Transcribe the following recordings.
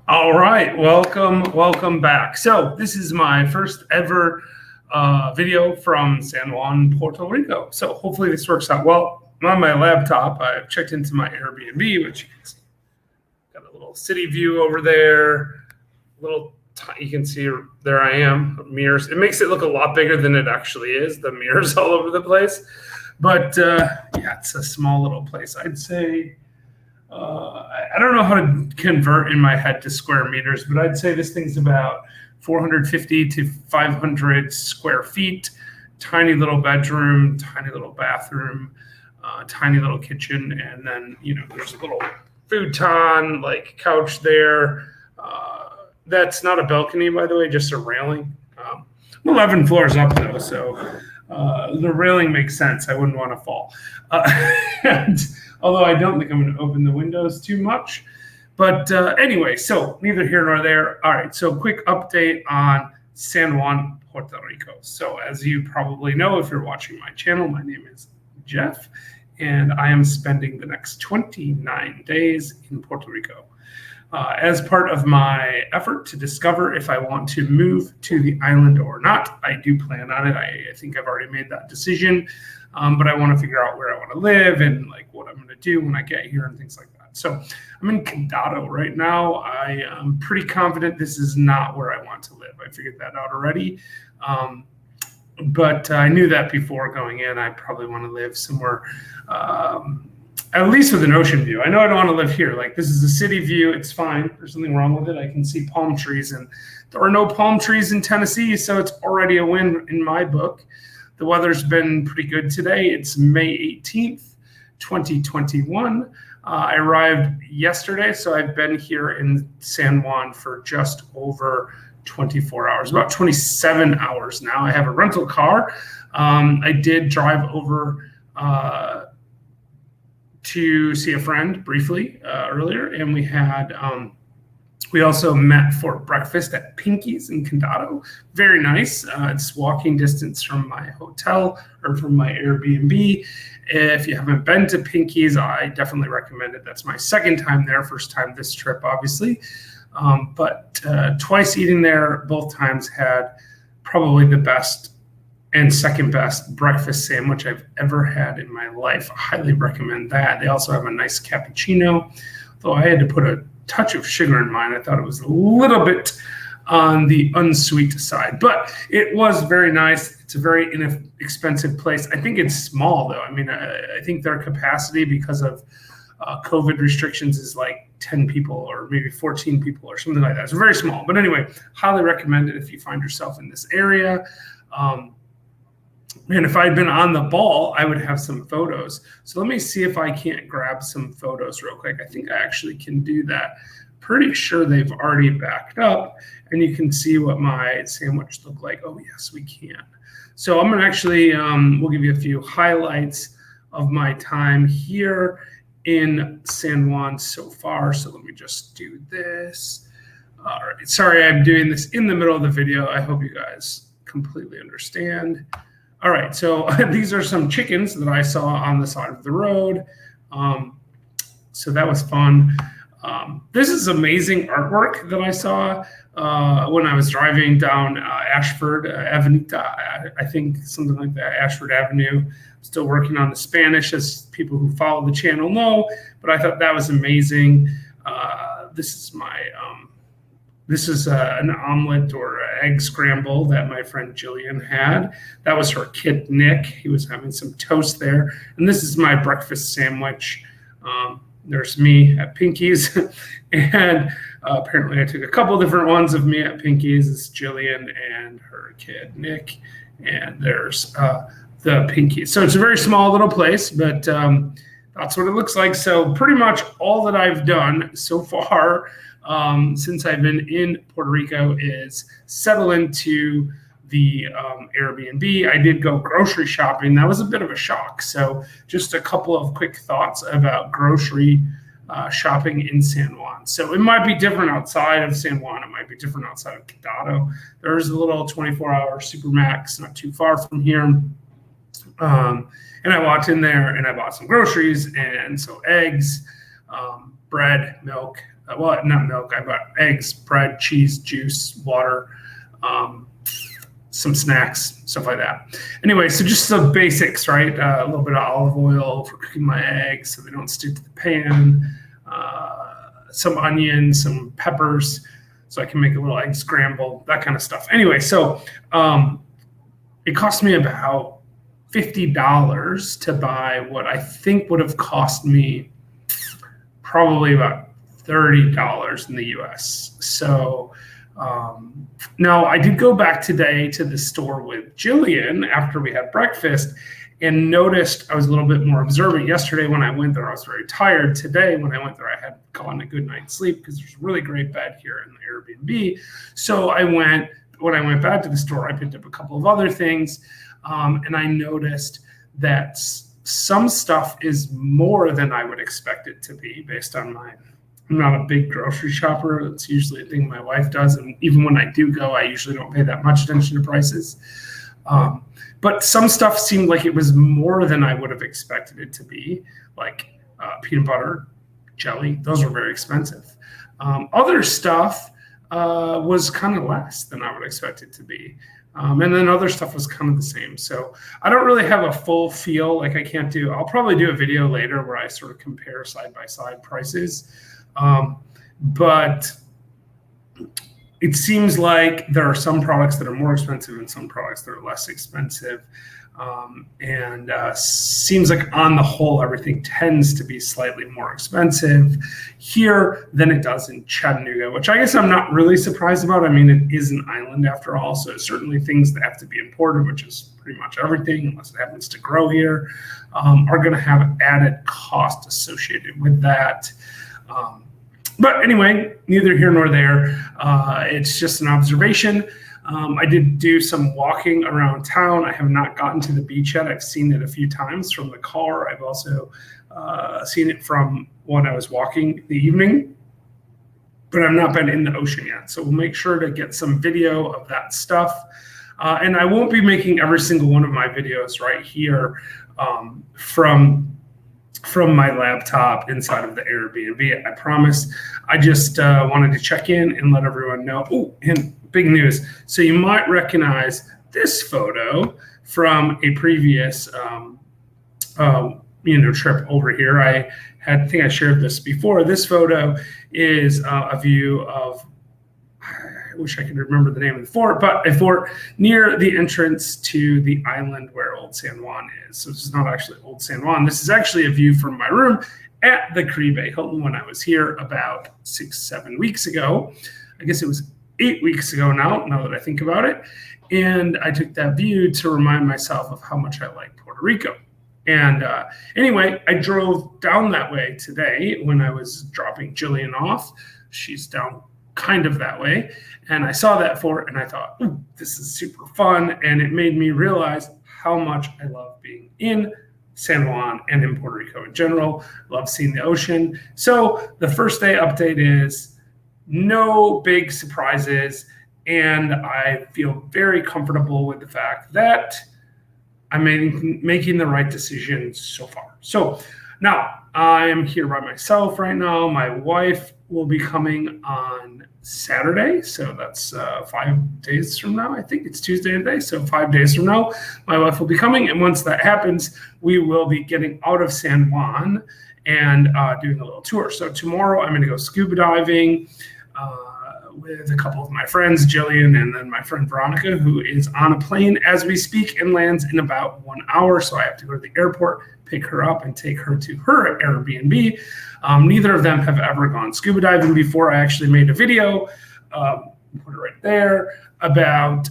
All right, welcome back. So this is my first ever video from San Juan, Puerto Rico. So hopefully this works out well. I'm on my laptop. I've checked into my Airbnb, which you can see. Got a little city view over there. You can see there I am, mirrors. It makes it look a lot bigger than it actually is, the mirrors all over the place. But yeah, it's a small little place. I'd say, I don't know how to convert in my head to square meters, but I'd say this thing's about 450 to 500 square feet. Tiny little bedroom, tiny little bathroom, tiny little kitchen, and then there's a little futon like couch there. That's not a balcony, by the way, just a railing. I'm 11 floors up though, so the railing makes sense. I wouldn't want to fall. And although I don't think I'm going to open the windows too much. But anyway, so neither here nor there. All right, so quick update on San Juan, Puerto Rico. So as you probably know, if you're watching my channel, my name is Jeff, and I am spending the next 29 days in Puerto Rico. As part of my effort to discover if I want to move to the island or not. I do plan on it. I think I've already made that decision, but I want to figure out where I want to live and like what I'm going to do when I get here and things like that. So I'm in Condado right now. I am pretty confident this is not where I want to live. I figured that out already. But I knew that before going in. I probably want to live somewhere at least with an ocean view. I know I don't want to live here. Like, this is a city view. It's fine. There's nothing wrong with it. I can see palm trees, and there are no palm trees in Tennessee, so it's already a win in my book. The weather's been pretty good today. It's May 18th, 2021. I arrived yesterday, so I've been here in San Juan for just over 24 hours, about 27 hours now. I have a rental car. I did drive over to see a friend briefly earlier, and we also met for breakfast at Pinky's in Condado. Very nice. It's walking distance from my hotel or from my Airbnb. If you haven't been to Pinky's, I definitely recommend it. That's my second time there, first time this trip, obviously. But twice eating there, both times had probably the best and second best breakfast sandwich I've ever had in my life. I highly recommend that. They also have a nice cappuccino, though I had to put a touch of sugar in mine. I thought it was a little bit on the unsweet side, but it was very nice. It's a very inexpensive place. I think it's small though. I mean, I think their capacity because of COVID restrictions is like 10 people or maybe 14 people or something like that. It's very small, but anyway, highly recommend it if you find yourself in this area. And if I'd been on the ball, I would have some photos. So let me see if I can't grab some photos real quick. I think I actually can do that. Pretty sure they've already backed up, and you can see what my sandwich looked like. Oh, yes, we can. So I'm going to actually, we'll give you a few highlights of my time here in San Juan so far. So let me just do this. All right. Sorry, I'm doing this in the middle of the video. I hope you guys completely understand. All right, so these are some chickens that I saw on the side of the road. So that was fun. This is amazing artwork that I saw when I was driving down Ashford Avenue, I think something like that, Ashford Avenue. I'm still working on the Spanish, as people who follow the channel know, but I thought that was amazing. This is an omelet or egg scramble that my friend Jillian had. That was her kid, Nick. He was having some toast there. And this is my breakfast sandwich. There's me at Pinky's. And apparently I took a couple different ones of me at Pinky's. It's Jillian and her kid, Nick. And there's the Pinky's. So it's a very small little place, but that's what it looks like. So pretty much all that I've done so far since I've been in Puerto Rico is settle into the Airbnb. I did go grocery shopping. That was a bit of a shock. So just a couple of quick thoughts about grocery shopping in San Juan. So it might be different outside of San Juan. It might be different outside of Condado. There's a little 24-hour Supermax not too far from here. And I walked in there and I bought some groceries, and so eggs, bread, milk, well, not milk. I bought eggs, bread, cheese, juice, water, some snacks, stuff like that. Anyway, so just the basics, right? A little bit of olive oil for cooking my eggs so they don't stick to the pan. Some onions, some peppers, so I can make a little egg scramble, that kind of stuff. Anyway, so it cost me about $50 to buy what I think would have cost me probably about $30 in the US. So now I did go back today to the store with Jillian after we had breakfast and noticed I was a little bit more observant. Yesterday when I went there, I was very tired. Today when I went there, I had gotten a good night's sleep because there's a really great bed here in the Airbnb. So when I went back to the store, I picked up a couple of other things, and I noticed that some stuff is more than I would expect it to be based on I'm not a big grocery shopper. It's usually a thing my wife does. And even when I do go, I usually don't pay that much attention to prices. But some stuff seemed like it was more than I would have expected it to be, like peanut butter, jelly. Those were very expensive. Other stuff was kind of less than I would expect it to be. And then other stuff was kind of the same. So I don't really have a full feel. Like I'll probably do a video later where I sort of compare side-by-side prices. But it seems like there are some products that are more expensive and some products that are less expensive. And seems like on the whole, everything tends to be slightly more expensive here than it does in Chattanooga, which I guess I'm not really surprised about. I mean, it is an island after all, so certainly things that have to be imported, which is pretty much everything, unless it happens to grow here, are going to have added cost associated with that. But anyway, neither here nor there. It's just an observation. I did do some walking around town. I have not gotten to the beach yet. I've seen it a few times from the car. I've also seen it from when I was walking in the evening, but I've not been in the ocean yet. So we'll make sure to get some video of that stuff. And I won't be making every single one of my videos right here from my laptop inside of the Airbnb. I promise. I just wanted to check in and let everyone know. Oh, and big news. So you might recognize this photo from a previous trip over here. I think I shared this before. This photo is a view of, I wish I could remember the name of the fort, but a fort near the entrance to the island where Old San Juan is. So this is not actually Old San Juan. This is actually a view from my room at the Caribe Hilton when I was here about 6-7 weeks ago. I guess it was 8 weeks ago now that I think about it. And I took that view to remind myself of how much I like Puerto Rico. And anyway, I drove down that way today when I was dropping Jillian off. She's down kind of that way. And I saw that fort and I thought, ooh, this is super fun. And it made me realize how much I love being in San Juan and in Puerto Rico in general. Love seeing the ocean. So the first day update is no big surprises. And I feel very comfortable with the fact that I'm making the right decision so far. So now I'm here by myself right now. My wife will be coming on Saturday. So that's 5 days from now. I think it's Tuesday today. So 5 days from now, my wife will be coming. And once that happens, we will be getting out of San Juan and doing a little tour. So tomorrow I'm going to go scuba diving with a couple of my friends, Jillian, and then my friend Veronika, who is on a plane as we speak and lands in about 1 hour. So I have to go to the airport, pick her up, and take her to her Airbnb. Neither of them have ever gone scuba diving before. I actually made a video, put it right there, about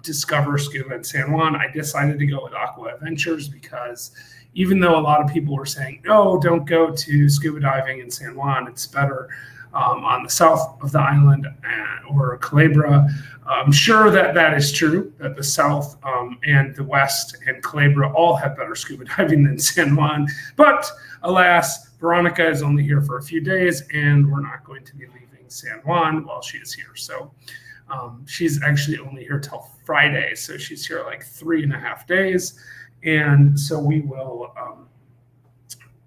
Discover Scuba in San Juan. I decided to go with Veronika Ventures because even though a lot of people were saying, no, don't go to scuba diving in San Juan, it's better on the south of the island or Calabria. I'm sure that is true, that the south and the west and Calabria all have better scuba diving than San Juan. But alas, Veronika is only here for a few days, and we're not going to be leaving San Juan while she is here. So she's actually only here till Friday. So she's here like 3.5 days. And so we will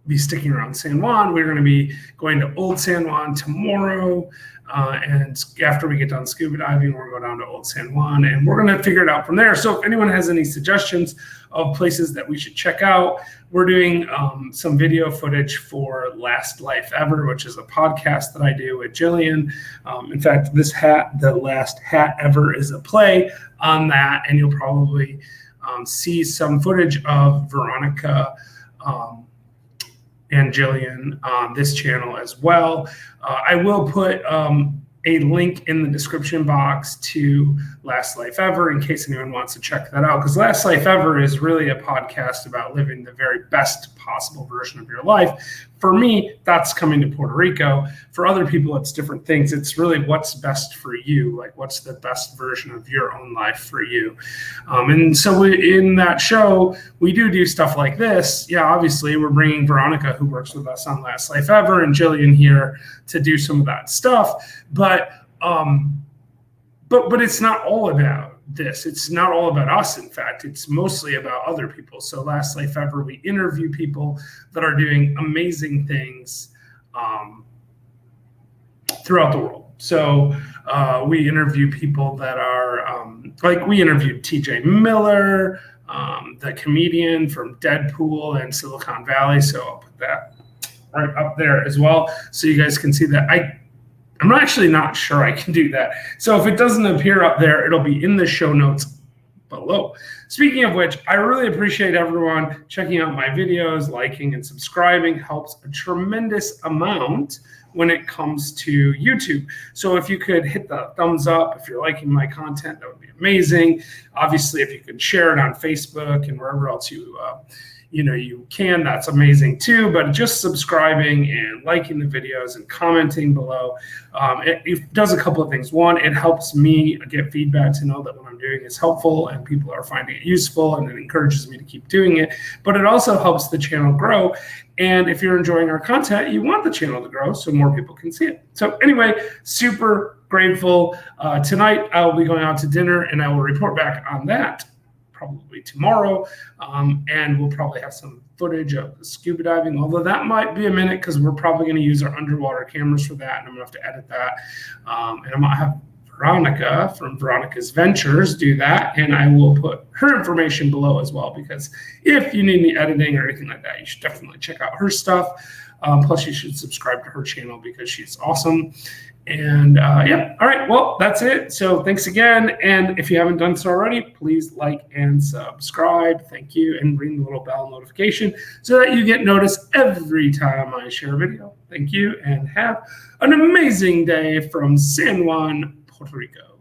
be sticking around San Juan. We're going to be going to Old San Juan tomorrow. And after we get done scuba diving, we're going to go down to Old San Juan, and we're going to figure it out from there. So if anyone has any suggestions of places that we should check out, we're doing some video footage for Last Life Ever, which is a podcast that I do with Jillian. In fact, this hat, The Last Hat Ever, is a play on that, and you'll probably see some footage of Veronika and Jillian on this channel as well. I will put a link in the description box to Last Life Ever in case anyone wants to check that out, because Last Life Ever is really a podcast about living the very best possible version of your life. For me, that's coming to Puerto Rico. For other people, it's different things. It's really what's best for you, like what's the best version of your own life for you. And so in that show, we do stuff like this. Yeah, obviously, we're bringing Veronika, who works with us on Last Life Ever, and Jillian here to do some of that stuff. But it's not all about this. It's not all about us. In fact, it's mostly about other people. So Last Life Ever, we interview people that are doing amazing things throughout the world. So we interview people that are like we interviewed TJ Miller, the comedian from Deadpool and Silicon Valley. So I'll put that right up there as well, so you guys can see that. I'm actually not sure I can do that. So if it doesn't appear up there, it'll be in the show notes below. Speaking of which, I really appreciate everyone checking out my videos, liking and subscribing. Helps a tremendous amount when it comes to YouTube. So if you could hit the thumbs up, if you're liking my content, that would be amazing. Obviously, if you could share it on Facebook and wherever else you can, that's amazing too. But just subscribing and liking the videos and commenting below, it does a couple of things. One, it helps me get feedback to know that what I'm doing is helpful and people are finding it useful, and it encourages me to keep doing it. But it also helps the channel grow. And if you're enjoying our content, you want the channel to grow so more people can see it. So anyway, super grateful. Tonight, I'll be going out to dinner, and I will report back on that probably tomorrow, and we'll probably have some footage of the scuba diving, although that might be a minute because we're probably going to use our underwater cameras for that, and I'm going to have to edit that. And I'm going to have Veronika from Veronika's Ventures do that, and I will put her information below as well, because if you need any editing or anything like that, you should definitely check out her stuff. Plus, you should subscribe to her channel because she's awesome. And yeah, all right, well, that's it. So thanks again. And if you haven't done so already, please like and subscribe. Thank you. And ring the little bell notification so that you get noticed every time I share a video. Thank you, and have an amazing day from San Juan, Puerto Rico.